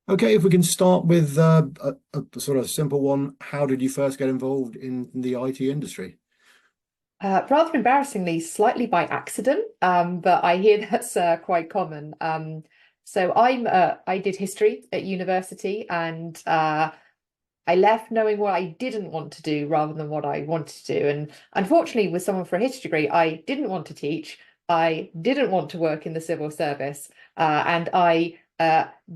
Okay, if we can start with a sort of simple one, how did you first get involved in the IT industry? Rather embarrassingly, slightly by accident, but I hear that's quite common. I did history at university, and I left knowing what I didn't want to do rather than what I wanted to do. And unfortunately, with someone for a history degree, I didn't want to teach. I didn't want to work in the civil service, and I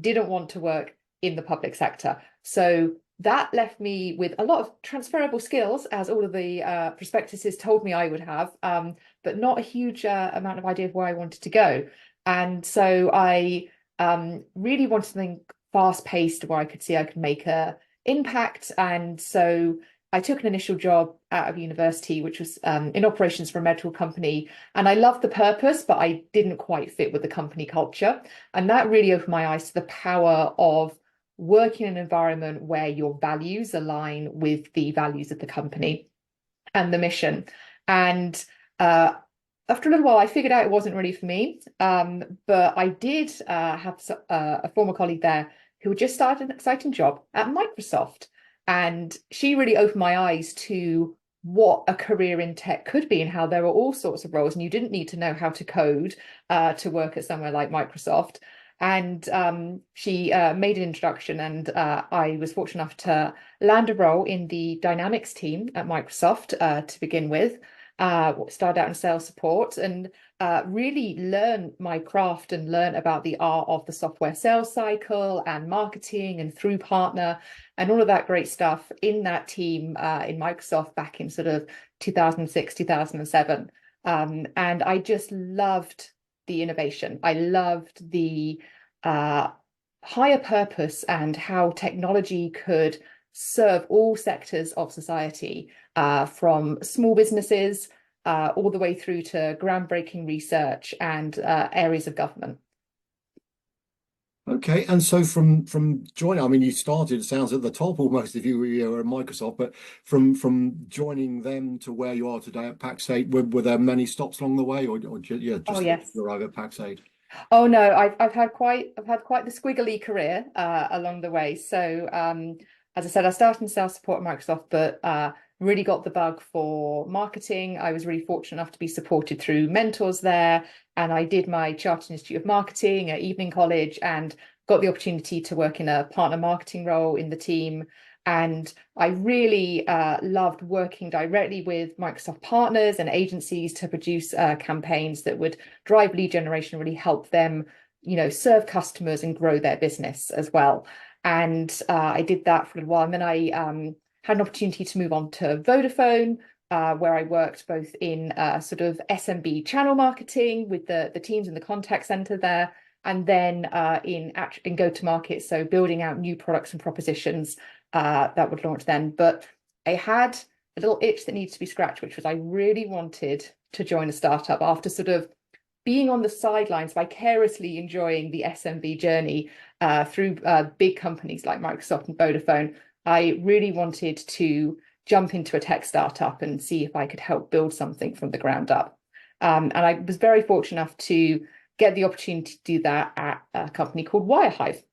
didn't want to work in the public sector. So that left me with a lot of transferable skills, as all of the prospectuses told me I would have, but not a huge amount of idea of where I wanted to go. And so I really wanted something fast-paced where I could see I could make a impact. And so I took an initial job out of university, which was in operations for a medical company. And I loved the purpose, but I didn't quite fit with the company culture. And that really opened my eyes to the power of working in an environment where your values align with the values of the company and the mission. And after a little while, I figured out it wasn't really for me. But I did have a former colleague there who had just started an exciting job at Microsoft. And she really opened my eyes to what a career in tech could be and how there were all sorts of roles. And you didn't need to know how to code to work at somewhere like Microsoft. And she made an introduction, and I was fortunate enough to land a role in the Dynamics team at Microsoft to begin with. Started out in sales support and really learn my craft and learn about the art of the software sales cycle and marketing and through partner and all of that great stuff in that team in Microsoft back in sort of 2006, 2007. And I just loved the innovation. I loved the higher purpose and how technology could serve all sectors of society, from small businesses all the way through to groundbreaking research and areas of government. Okay, and so from joining, I mean, you started, it sounds at the top almost if you were at Microsoft, but from joining them to where you are today at Pax8, were there many stops along the way, or yeah, Oh, just yes. arrive at Pax8? Oh no, I've had quite the squiggly career along the way. So as I said, I started in sales support at Microsoft, but really got the bug for marketing. I was really fortunate enough to be supported through mentors there, and I did my Chartered Institute of Marketing at Evening College and got the opportunity to work in a partner marketing role in the team. And I really loved working directly with Microsoft partners and agencies to produce campaigns that would drive lead generation, really help them, serve customers and grow their business as well. And I did that for a while. And then I had an opportunity to move on to Vodafone, where I worked both in sort of SMB channel marketing with the teams in the contact center there, and then in go-to-market, so building out new products and propositions that would launch then. But I had a little itch that needs to be scratched, which was I really wanted to join a startup after sort of being on the sidelines, vicariously enjoying the SMB journey through big companies like Microsoft and Vodafone. I really wanted to jump into a tech startup and see if I could help build something from the ground up. And I was very fortunate enough to get the opportunity to do that at a company called Wirehive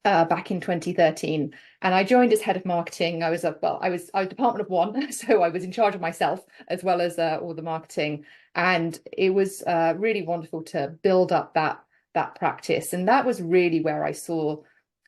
back in 2013. And I joined as head of marketing. I was department of one, so I was in charge of myself as well as all the marketing. And it was really wonderful to build up that practice. And that was really where I saw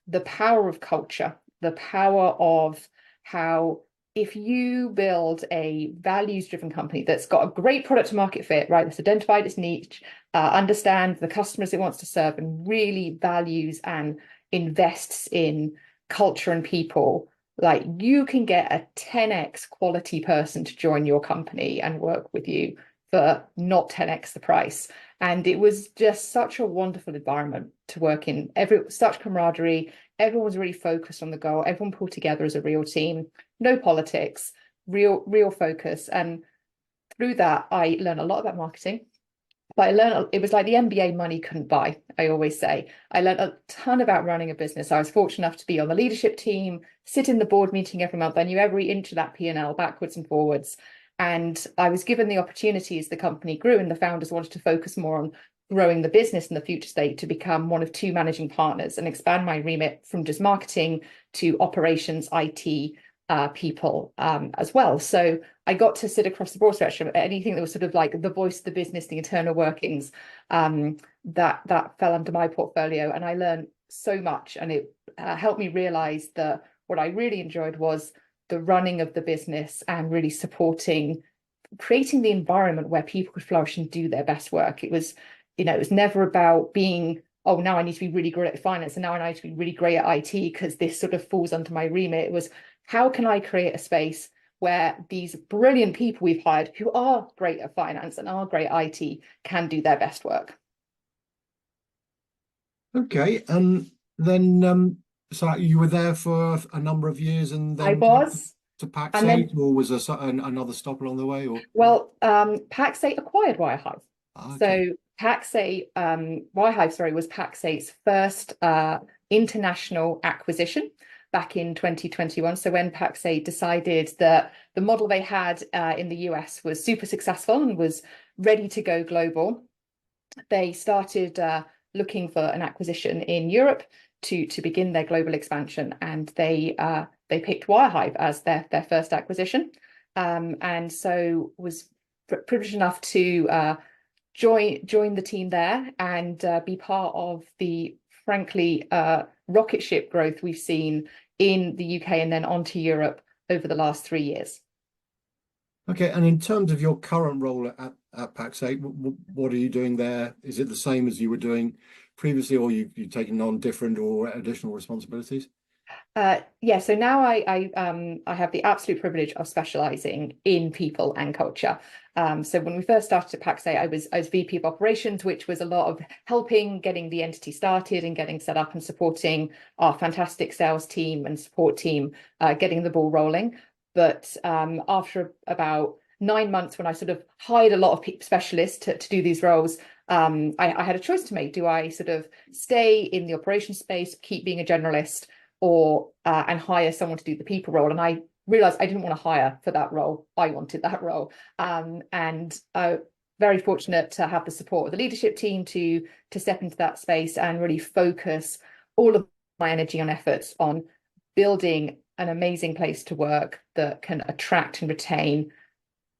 the power of culture, the power of how if you build a values-driven company that's got a great product to market fit, right, that's identified its niche, understands the customers it wants to serve, and really values and invests in culture and people, like you can get a 10x quality person to join your company and work with you for not 10x the price. And it was just such a wonderful environment to work in. Such camaraderie. Everyone was really focused on the goal. Everyone pulled together as a real team. No politics, real focus. And through that, I learned a lot about marketing, But I learned it was like the MBA money couldn't buy, I always say. I learned a ton about running a business. I was fortunate enough to be on the leadership team, sit in the board meeting every month. I knew every inch of that P&L backwards and forwards. And I was given the opportunity as the company grew and the founders wanted to focus more on growing the business in the future state to become one of two managing partners and expand my remit from just marketing to operations, IT, people as well. So I got to sit across the broad spectrum. Anything that was sort of like the voice of the business, the internal workings, that fell under my portfolio, and I learned so much. And it helped me realize that what I really enjoyed was the running of the business and really supporting, creating the environment where people could flourish and do their best work. It was, it was never about being, oh, now I need to be really great at finance and now I need to be really great at IT because this sort of falls under my remit. It was, how can I create a space where these brilliant people we've hired who are great at finance and are great at IT can do their best work? Okay, and then so you were there for a number of years and I then came was. to Pax And 8, then, or was there another stop along the way, or well, Pax8 acquired Wirehive. okay. So Pax8, Wirehive, sorry, was Pax8's first international acquisition back in 2021. So when Pax8 decided that the model they had in the US was super successful and was ready to go global, they started looking for an acquisition in Europe to begin their global expansion, and they picked Wirehive as their first acquisition, and so was privileged enough to join the team there and be part of the frankly rocket ship growth we've seen in the UK and then onto Europe over the last 3 years. Okay, and in terms of your current role at Pax 8, what are you doing there? Is it the same as you were doing previously, or you've taken on different or additional responsibilities? Yeah, so now I have the absolute privilege of specializing in people and culture. So when we first started at Pax8, I was VP of operations, which was a lot of helping getting the entity started and getting set up and supporting our fantastic sales team and support team, getting the ball rolling. But after about 9 months, when I sort of hired a lot of specialists to do these roles, I had a choice to make. Do I sort of stay in the operations space, keep being a generalist, or and hire someone to do the people role? And I realized I didn't want to hire for that role. I wanted that role. And very fortunate to have the support of the leadership team to step into that space and really focus all of my energy and efforts on building an amazing place to work that can attract and retain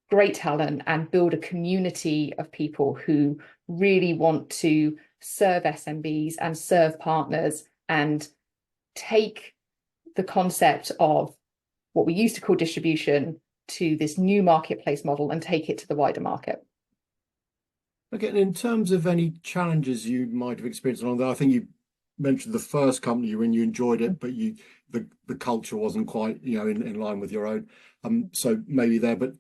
great talent and build a community of people who really want to serve SMBs and serve partners and take the concept of what we used to call distribution to this new marketplace model and take it to the wider market. Okay, and in terms of any challenges you might have experienced along there, I think you mentioned the first company you were in, you enjoyed it, but the culture wasn't quite, in line with your own. So maybe there, but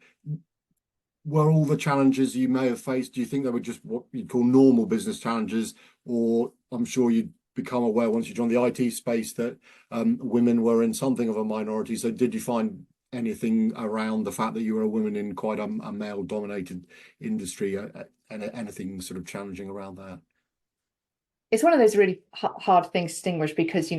were all the challenges you may have faced, do you think they were just what you'd call normal business challenges? Or I'm sure you'd become aware once you joined the IT space that women were in something of a minority. So did you find anything around the fact that you were a woman in quite a male-dominated industry, and anything sort of challenging around that? It's one of those really hard things to distinguish because,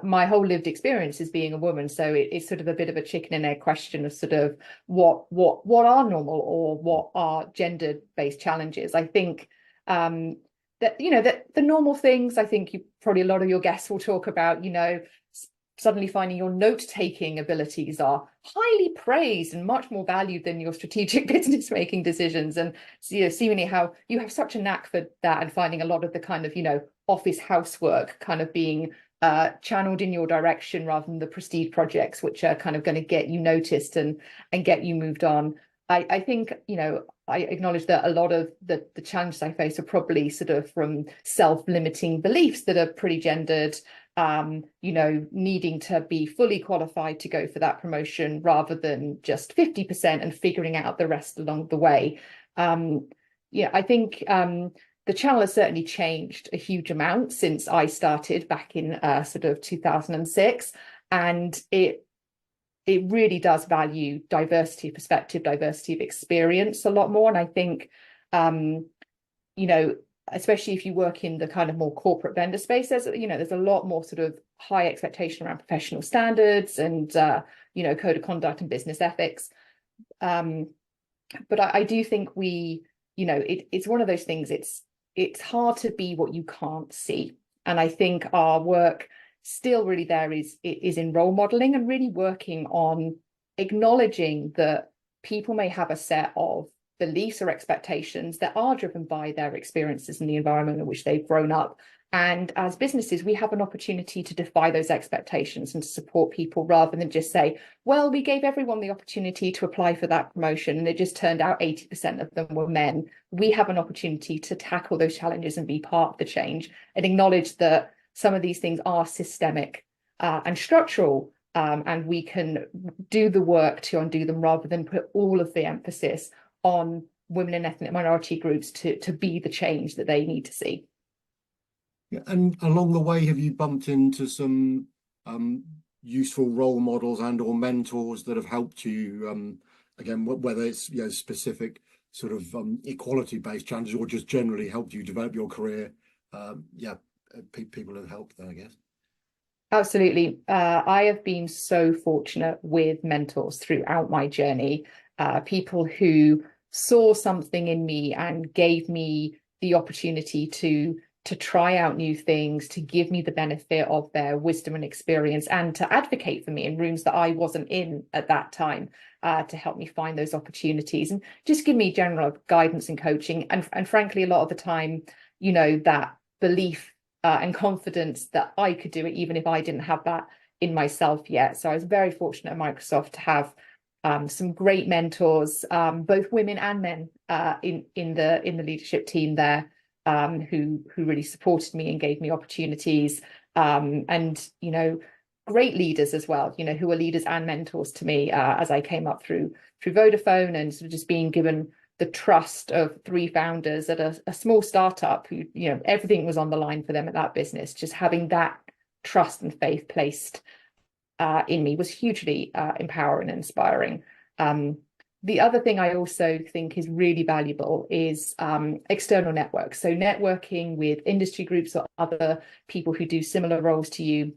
my whole lived experience is being a woman. So it's sort of a bit of a chicken and egg question of sort of what are normal or what are gender-based challenges. I think that, that the normal things, I think probably a lot of your guests will talk about, suddenly finding your note-taking abilities are highly praised and much more valued than your strategic business making decisions. And seemingly how you have such a knack for that and finding a lot of the kind of, office housework kind of being channeled in your direction rather than the prestige projects, which are kind of going to get you noticed and get you moved on. I think, I acknowledge that a lot of the challenges I face are probably sort of from self-limiting beliefs that are pretty gendered, needing to be fully qualified to go for that promotion rather than just 50% and figuring out the rest along the way. I think the channel has certainly changed a huge amount since I started back in sort of 2006, and it really does value diversity of perspective, diversity of experience a lot more. And I think you know, especially if you work in the kind of more corporate vendor space, there's a lot more sort of high expectation around professional standards and code of conduct and business ethics. But I do think it's one of those things. It's hard to be what you can't see, and I think our work still really there is in role modeling and really working on acknowledging that people may have a set of beliefs or expectations that are driven by their experiences in the environment in which they've grown up. And as businesses, we have an opportunity to defy those expectations and to support people rather than just say, well, we gave everyone the opportunity to apply for that promotion and it just turned out 80% of them were men. We have an opportunity to tackle those challenges and be part of the change and acknowledge that some of these things are systemic and structural, and we can do the work to undo them rather than put all of the emphasis on women and ethnic minority groups to be the change that they need to see. Yeah, and along the way, have you bumped into some useful role models and or mentors that have helped you, again, whether it's specific sort of equality-based challenges or just generally helped you develop your career? People have helped there, I guess. Absolutely. I have been so fortunate with mentors throughout my journey, people who saw something in me and gave me the opportunity to try out new things, to give me the benefit of their wisdom and experience, and to advocate for me in rooms that I wasn't in at that time, to help me find those opportunities and just give me general guidance and coaching. And frankly, a lot of the time, that belief and confidence that I could do it, even if I didn't have that in myself yet. So I was very fortunate at Microsoft to have some great mentors, both women and men, in the leadership team there, who really supported me and gave me opportunities, and great leaders as well, who were leaders and mentors to me as I came up through Vodafone, and sort of just being given the trust of three founders at a small startup who, everything was on the line for them at that business. Just having that trust and faith placed in me was hugely empowering and inspiring. The other thing I also think is really valuable is external networks. So networking with industry groups or other people who do similar roles to you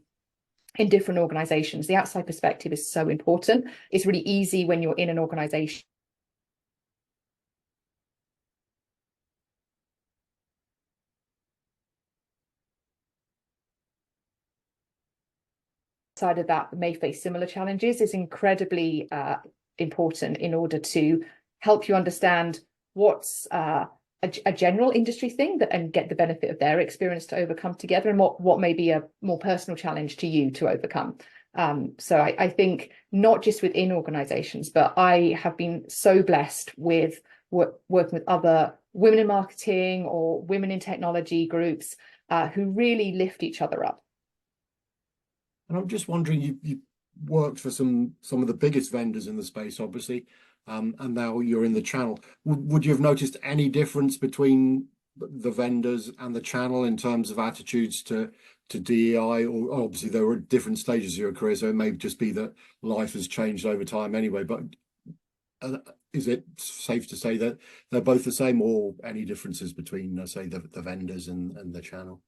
in different organizations. The outside perspective is so important. It's really easy when you're in an organization side of that may face similar challenges is incredibly important in order to help you understand what's a general industry thing and get the benefit of their experience to overcome together, and what may be a more personal challenge to you to overcome. So I think not just within organizations, but I have been so blessed with working with other women in marketing or women in technology groups who really lift each other up. And I'm just wondering, you worked for some of the biggest vendors in the space, obviously, and now you're in the channel. Would you have noticed any difference between the vendors and the channel in terms of attitudes to DEI? Or obviously there were different stages of your career, so it may just be that life has changed over time anyway. But is it safe to say that they're both the same, or any differences between, say, the vendors and the channel?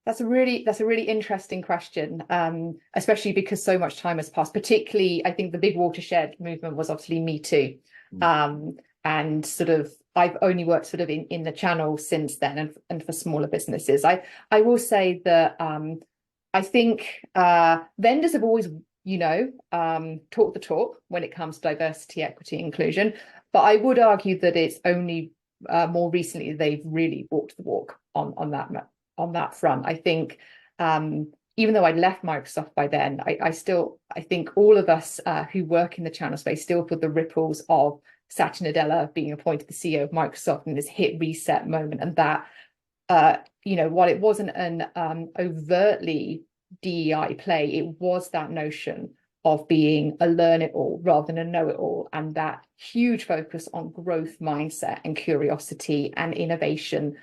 That's a really interesting question, especially because so much time has passed. Particularly, I think the big watershed movement was obviously Me Too, and sort of I've only worked sort of in the channel since then, and for smaller businesses. I will say that I think vendors have always talked the talk when it comes to diversity, equity, inclusion, but I would argue that it's only more recently they've really walked the walk on that front. I think even though I'd left Microsoft by then, I think all of us who work in the channel space still feel the ripples of Satya Nadella being appointed the CEO of Microsoft in this hit reset moment. And that, while it wasn't an overtly DEI play, it was that notion of being a learn-it-all rather than a know-it-all, and that huge focus on growth mindset and curiosity and innovation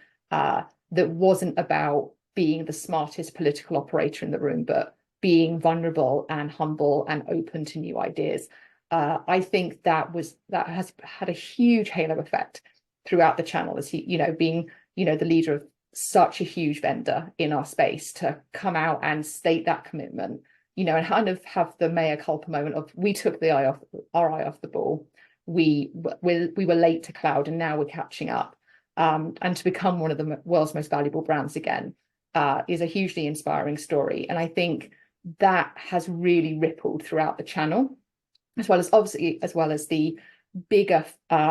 that wasn't about being the smartest political operator in the room, but being vulnerable and humble and open to new ideas. I think that has had a huge halo effect throughout the channel as he, being, the leader of such a huge vendor in our space, to come out and state that commitment, and kind of have the mea culpa moment of, we took our eye off the ball. We were late to cloud, and now we're catching up. And to become one of the world's most valuable brands again is a hugely inspiring story. And I think that has really rippled throughout the channel, as well as the bigger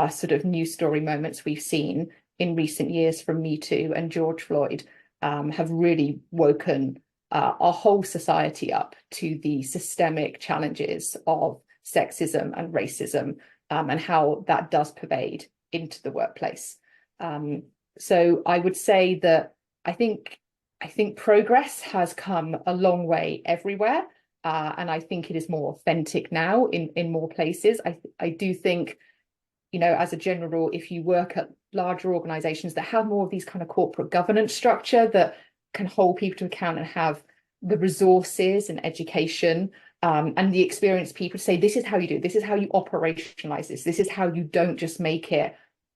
sort of news story moments we've seen in recent years from Me Too and George Floyd, have really woken our whole society up to the systemic challenges of sexism and racism, and how that does pervade into the workplace. So I would say that I think progress has come a long way everywhere, and I think it is more authentic now in more places. I do think, as a general rule, if you work at larger organizations that have more of these kind of corporate governance structure that can hold people to account and have the resources and education, and the experienced people to say, this is how you do it, this is how you operationalize this is how you don't just make it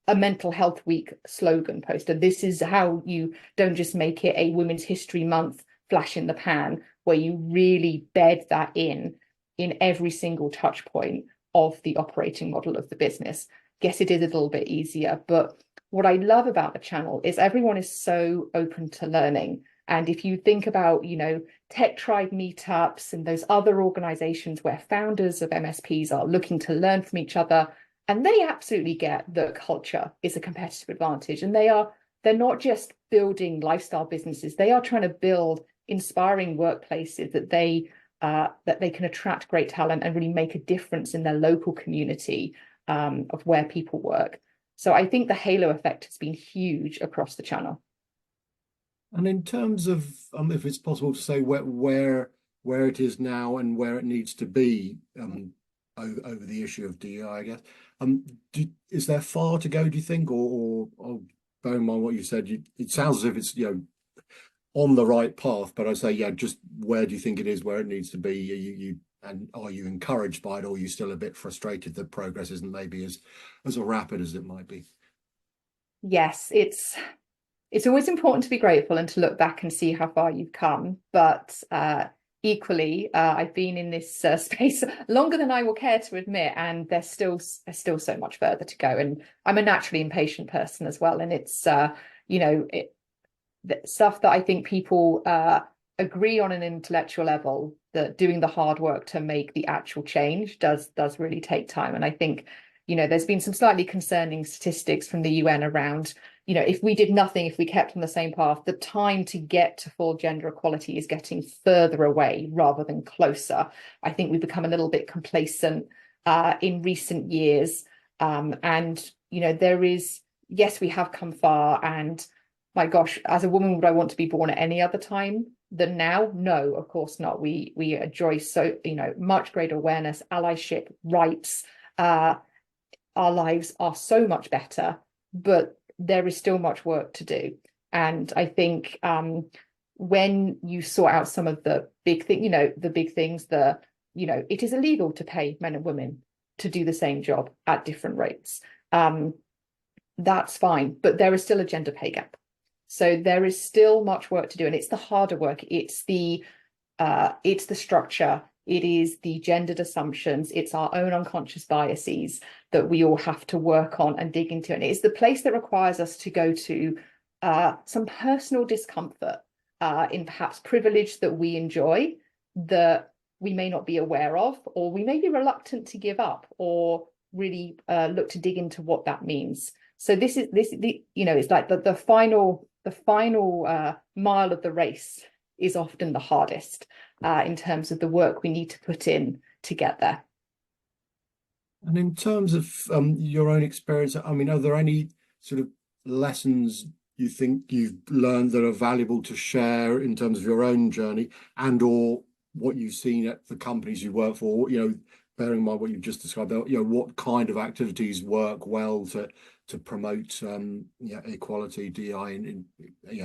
a mental health week slogan poster, this is how you don't just make it a Women's History Month flash in the pan, where you really bed that in every single touch point of the operating model of the business. Yes, it is a little bit easier, but what I love about the channel is everyone is so open to learning. And if you think about, Tech Tribe meetups and those other organizations where founders of MSPs are looking to learn from each other, and they absolutely get that culture is a competitive advantage. And they're not just building lifestyle businesses, they are trying to build inspiring workplaces that they can attract great talent and really make a difference in their local community, of where people work. So I think the halo effect has been huge across the channel. And in terms of, if it's possible to say where it is now and where it needs to be, over the issue of DEI, I guess, is there far to go, do you think, or bear in mind what you said, it sounds as if it's on the right path, but I say, just where do you think it is where it needs to be? And are you encouraged by it, or are you still a bit frustrated that progress isn't maybe as rapid as it might be? Yes, it's always important to be grateful and to look back and see how far you've come. But equally, I've been in this space longer than I will care to admit, and there's still so much further to go. And I'm a naturally impatient person as well. And it's, stuff that I think people agree on an intellectual level, that doing the hard work to make the actual change does really take time. And I think, there's been some slightly concerning statistics from the UN around, if we did nothing, if we kept on the same path, the time to get to full gender equality is getting further away rather than closer. I think we've become a little bit complacent in recent years. And, yes, we have come far. And my gosh, as a woman, would I want to be born at any other time than now? No, of course not. We enjoy so, much greater awareness, allyship, rights. Our lives are so much better, but there is still much work to do. And I think when you sort out some of the big thing, the big things, it is illegal to pay men and women to do the same job at different rates. That's fine, but there is still a gender pay gap. So there is still much work to do, and it's the harder work. It's the structure. It is the gendered assumptions. It's our own unconscious biases that we all have to work on and dig into. And it's the place that requires us to go to some personal discomfort in perhaps privilege that we enjoy, that we may not be aware of, or we may be reluctant to give up, or really look to dig into what that means. So it's like the final mile of the race is often the hardest in terms of the work we need to put in to get there. And in terms of your own experience, I mean, are there any sort of lessons you think you've learned that are valuable to share in terms of your own journey, and or what you've seen at the companies you work for, bearing in mind what you've just described, what kind of activities work well to promote equality, DEI, and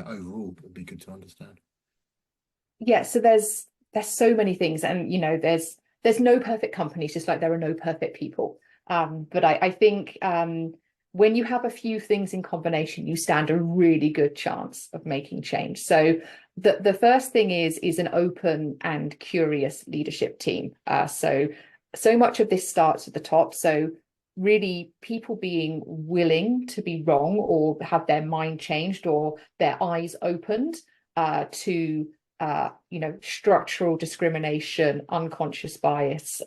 overall? It'd be good to understand. Yeah, so there's so many things, and there's no perfect companies, just like there are no perfect people. But I think when you have a few things in combination, you stand a really good chance of making change. So the first thing is an open and curious leadership team. So much of this starts at the top. So really people being willing to be wrong or have their mind changed or their eyes opened to structural discrimination, unconscious bias,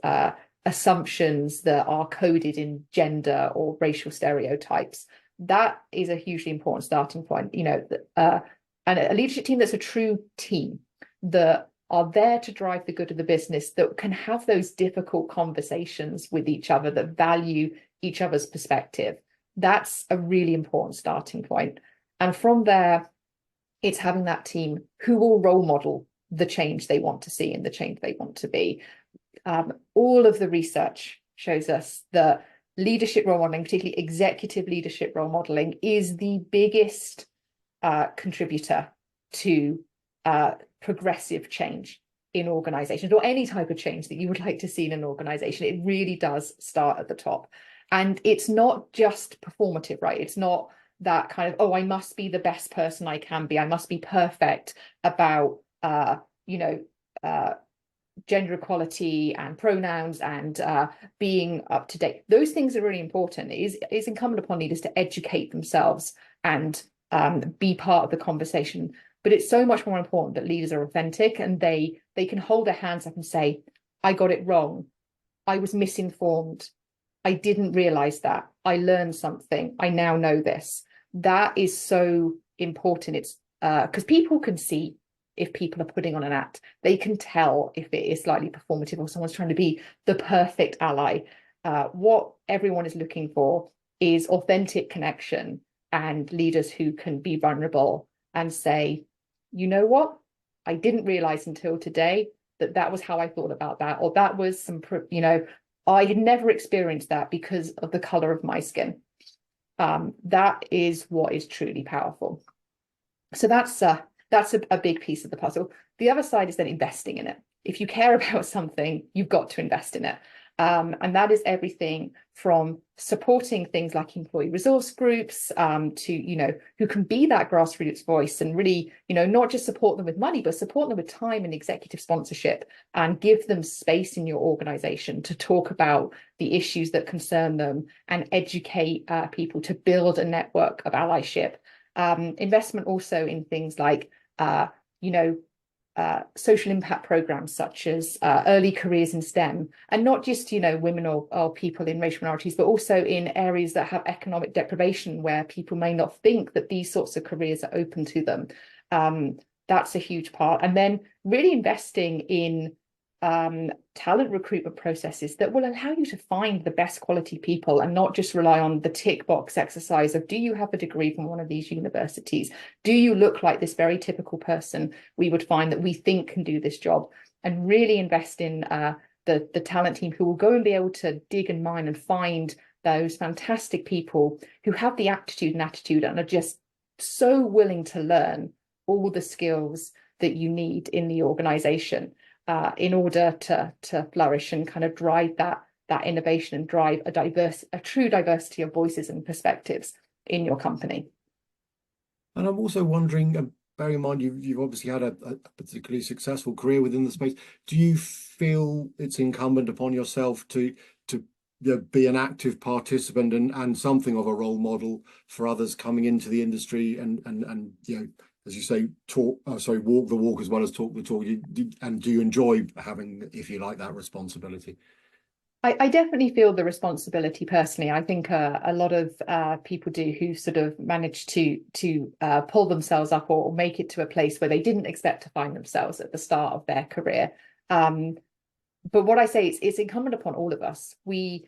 assumptions that are coded in gender or racial stereotypes. That is a hugely important starting point. And a leadership team that's a true team, that are there to drive the good of the business, that can have those difficult conversations with each other, that value each other's perspective. That's a really important starting point. And from there, it's having that team who will role model the change they want to see and the change they want to be. All of the research shows us that leadership role modeling, particularly executive leadership role modeling, is the biggest contributor to progressive change in organizations, or any type of change that you would like to see in an organization. It really does start at the top. And it's not just performative, right? It's not that kind of, oh, I must be the best person I can be. I must be perfect about, gender equality and pronouns and being up to date. Those things are really important. It is incumbent upon leaders to educate themselves and be part of the conversation. But it's so much more important that leaders are authentic and they can hold their hands up and say, I got it wrong. I was misinformed. I didn't realize that. I learned something. I now know this. That is so important. It's because people can see if people are putting on an act. They can tell if it is slightly performative or someone's trying to be the perfect ally. What everyone is looking for is authentic connection and leaders who can be vulnerable and say, you know what? I didn't realize until today that was how I thought about that, or that was I had never experienced that because of the color of my skin. That is what is truly powerful. So that's a big piece of the puzzle. The other side is then investing in it. If you care about something, you've got to invest in it. And that is everything from supporting things like employee resource groups to, who can be that grassroots voice and really, not just support them with money, but support them with time and executive sponsorship and give them space in your organization to talk about the issues that concern them and educate people to build a network of allyship. Investment also in things like, social impact programs such as early careers in STEM, and not just women or people in racial minorities, but also in areas that have economic deprivation where people may not think that these sorts of careers are open to them. That's a huge part. And then really investing in talent recruitment processes that will allow you to find the best quality people and not just rely on the tick box exercise of, do you have a degree from one of these universities? Do you look like this very typical person we would find that we think can do this job? And really invest in the talent team who will go and be able to dig and mine and find those fantastic people who have the aptitude and attitude and are just so willing to learn all the skills that you need in the organization. In order to flourish and kind of drive that innovation and drive a true diversity of voices and perspectives in your company. And I'm also wondering, bearing in mind you've obviously had a particularly successful career within the space, do you feel it's incumbent upon yourself to be an active participant and something of a role model for others coming into the industry and as you say, walk the walk as well as talk the talk? And do you enjoy having, if you like, that responsibility? I definitely feel the responsibility personally. I think a lot of people do who sort of manage to pull themselves up or make it to a place where they didn't expect to find themselves at the start of their career. But what I say is it's incumbent upon all of us. We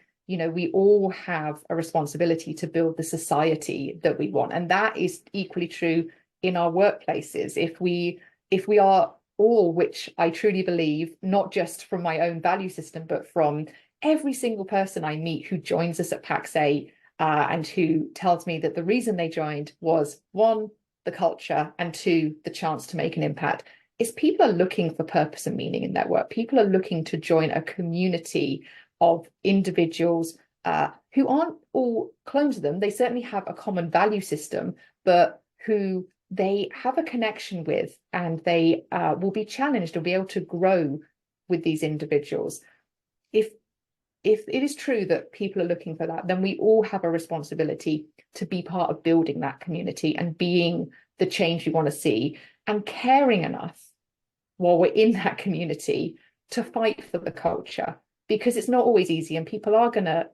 all have a responsibility to build the society that we want, and that is equally true in our workplaces. If we are all, which I truly believe, not just from my own value system, but from every single person I meet who joins us at Pax8 and who tells me that the reason they joined was, one, the culture, and two, the chance to make an impact, is people are looking for purpose and meaning in their work. People are looking to join a community of individuals who aren't all clones of them. They certainly have a common value system, but who they have a connection with, and they will be challenged or be able to grow with these individuals. If it is true that people are looking for that, then we all have a responsibility to be part of building that community and being the change we want to see, and caring enough while we're in that community to fight for the culture, because it's not always easy and people are gonna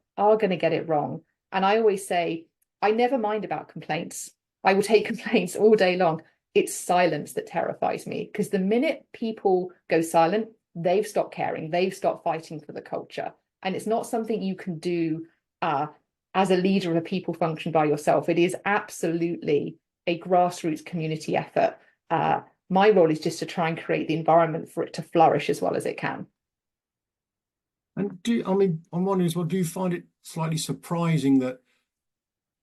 get it wrong. And I always say, I never mind about complaints. I will take complaints all day long. It's silence that terrifies me, because the minute people go silent, they've stopped caring, they've stopped fighting for the culture. And it's not something you can do as a leader of a people function by yourself. It is absolutely a grassroots community effort. My role is just to try and create the environment for it to flourish as well as it can. And I'm wondering as well, do you find it slightly surprising that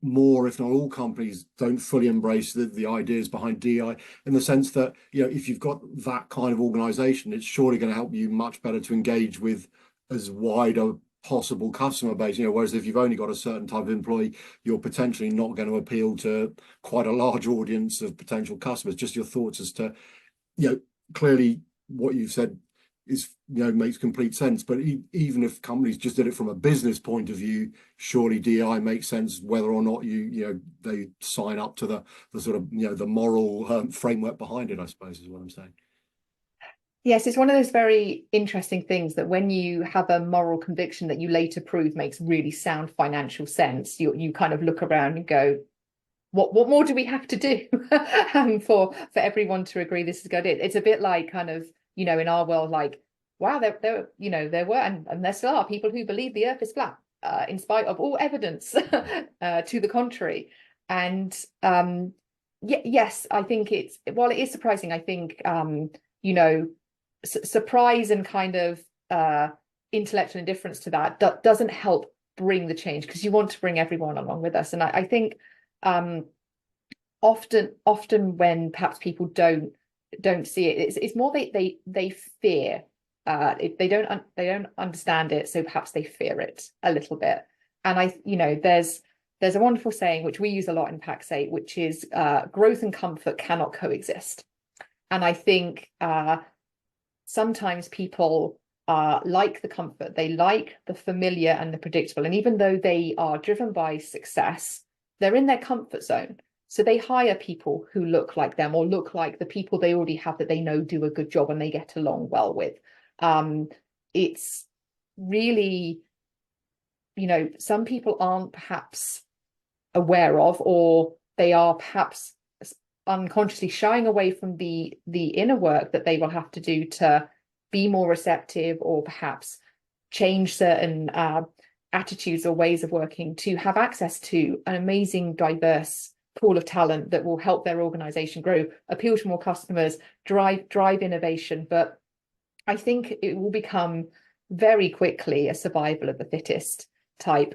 more, if not all, companies don't fully embrace the ideas behind DEI, in the sense that, if you've got that kind of organization, it's surely going to help you much better to engage with as wide a possible customer base, whereas if you've only got a certain type of employee, you're potentially not going to appeal to quite a large audience of potential customers. Just your thoughts as to, clearly what you've said is, makes complete sense, but even if companies just did it from a business point of view, surely DEI makes sense whether or not they sign up to the sort of the moral framework behind it, I suppose, is what I'm saying. Yes, it's one of those very interesting things that when you have a moral conviction that you later prove makes really sound financial sense, you kind of look around and go, what more do we have to do for everyone to agree this is good? It's a bit like kind of, in our world, like, wow, there were and there still are people who believe the earth is flat, in spite of all evidence to the contrary. And yes, I think while it is surprising, I think surprise and kind of intellectual indifference to that doesn't help bring the change, because you want to bring everyone along with us. And I think often when perhaps people don't see it, it's more they fear, they don't understand it, so perhaps they fear it a little bit. And there's a wonderful saying which we use a lot in Pax8, which is growth and comfort cannot coexist. And I think sometimes people like the comfort, they like the familiar and the predictable. And even though they are driven by success, they're in their comfort zone. So they hire people who look like them, or look like the people they already have that they know do a good job and they get along well with. It's really, some people aren't perhaps aware of, or they are perhaps unconsciously shying away from the inner work that they will have to do to be more receptive, or perhaps change certain attitudes or ways of working to have access to an amazing, diverse pool of talent that will help their organization grow, appeal to more customers, drive innovation. But I think it will become very quickly a survival of the fittest type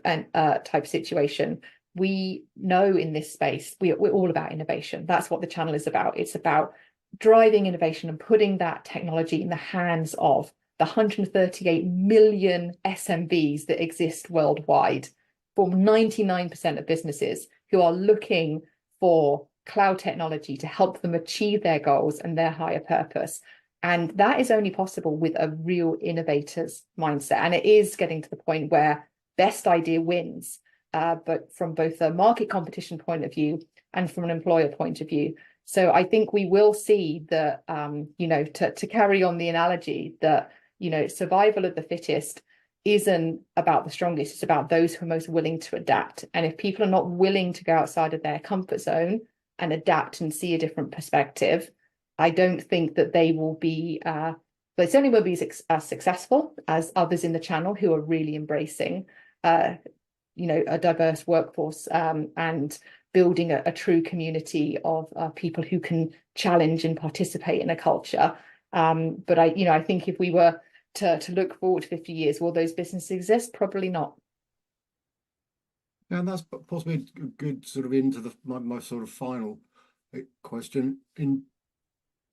situation. We know in this space, we're all about innovation. That's what the channel is about. It's about driving innovation and putting that technology in the hands of the 138 million SMBs that exist worldwide, for 99% of businesses who are looking for cloud technology to help them achieve their goals and their higher purpose. And that is only possible with a real innovator's mindset. And it is getting to the point where best idea wins. But from both a market competition point of view and from an employer point of view. So I think we will see that, to carry on the analogy, that, survival of the fittest isn't about the strongest, it's about those who are most willing to adapt. And if people are not willing to go outside of their comfort zone and adapt and see a different perspective, I don't think that they will be, they certainly will be as successful as others in the channel who are really embracing a diverse workforce, and building a true community of people who can challenge and participate in a culture. But I think if we were to look forward 50 years, will those businesses exist? Probably not. And that's possibly a good sort of into my sort of final question.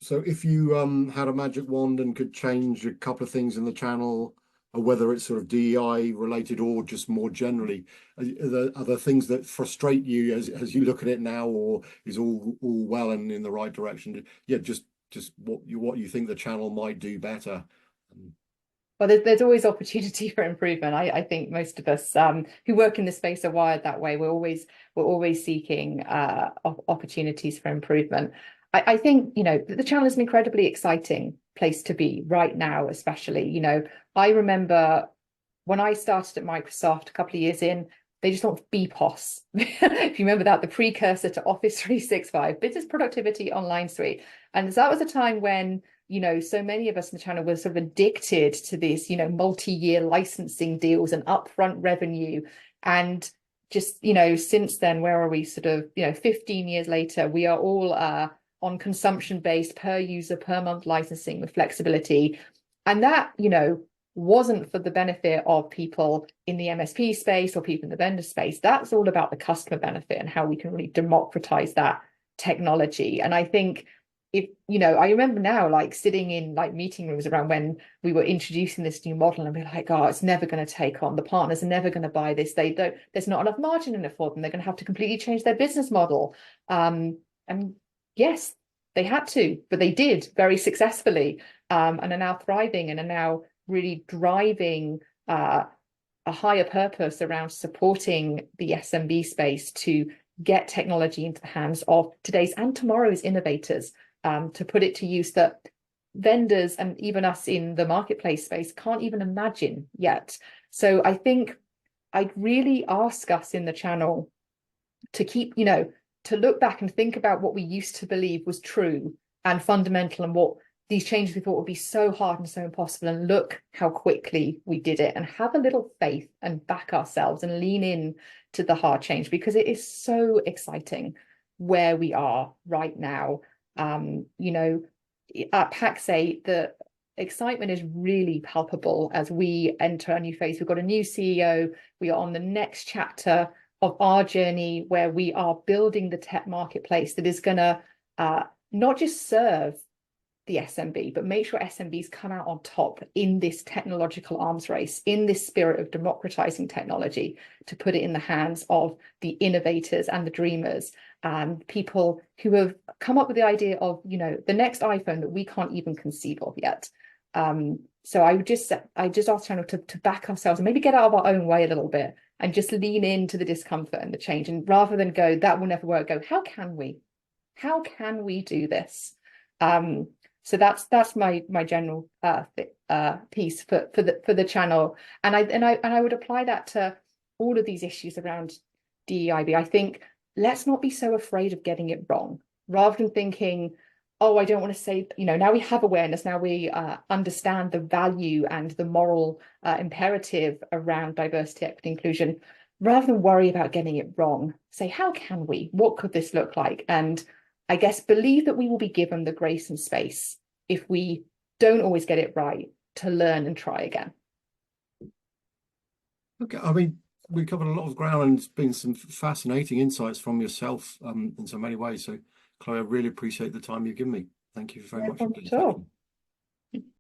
So if you had a magic wand and could change a couple of things in the channel whether it's sort of DEI related or just more generally, are there things that frustrate you as you look at it now, or is all well and in the right direction? Yeah, just what you think the channel might do better. Well, there's always opportunity for improvement. I think most of us who work in this space are wired that way. We're always seeking opportunities for improvement. I think, the channel is an incredibly exciting place to be right now, especially. I remember when I started at Microsoft a couple of years in, they just thought BPOS. If you remember that, the precursor to Office 365, Business Productivity Online Suite. And that was a time when so many of us in the channel were sort of addicted to these, multi-year licensing deals and upfront revenue. And just, since then, where are we sort of, 15 years later, we are all on consumption-based per user, per month licensing with flexibility. And that, wasn't for the benefit of people in the MSP space or people in the vendor space. That's all about the customer benefit and how we can really democratize that technology. And I think I remember now like sitting in like meeting rooms around when we were introducing this new model and we're like, oh, it's never going to take on. The partners are never going to buy this. There's not enough margin in it for them. They're going to have to completely change their business model. And yes, they had to, but they did very successfully, and are now thriving and are now really driving a higher purpose around supporting the SMB space to get technology into the hands of today's and tomorrow's innovators, to put it to use that vendors and even us in the marketplace space can't even imagine yet. So I think I'd really ask us in the channel to keep, to look back and think about what we used to believe was true and fundamental and what these changes we thought would be so hard and so impossible, and look how quickly we did it, and have a little faith and back ourselves and lean in to the hard change, because it is so exciting where we are right now. At Pax8, the excitement is really palpable as we enter a new phase. We've got a new CEO. We are on the next chapter of our journey where we are building the tech marketplace that is going to not just serve the SMB, but make sure SMBs come out on top in this technological arms race, in this spirit of democratizing technology, to put it in the hands of the innovators and the dreamers and people who have come up with the idea of, the next iPhone that we can't even conceive of yet. So I just ask channel to back ourselves and maybe get out of our own way a little bit and just lean into the discomfort and the change. And rather than go, that will never work, go, how can we do this? So that's my general piece for the channel, and I would apply that to all of these issues around DEIB. I think let's not be so afraid of getting it wrong, rather than thinking, oh, I don't want to say, now we have awareness, now we understand the value and the moral imperative around diversity, equity, inclusion. Rather than worry about getting it wrong, say, how can we? What could this look like? And I guess believe that we will be given the grace and space, if we don't always get it right, to learn and try again. Okay, I mean, we covered a lot of ground and it's been some fascinating insights from yourself in so many ways. So, Chloe, I really appreciate the time you've given me. Thank you very much for Sure.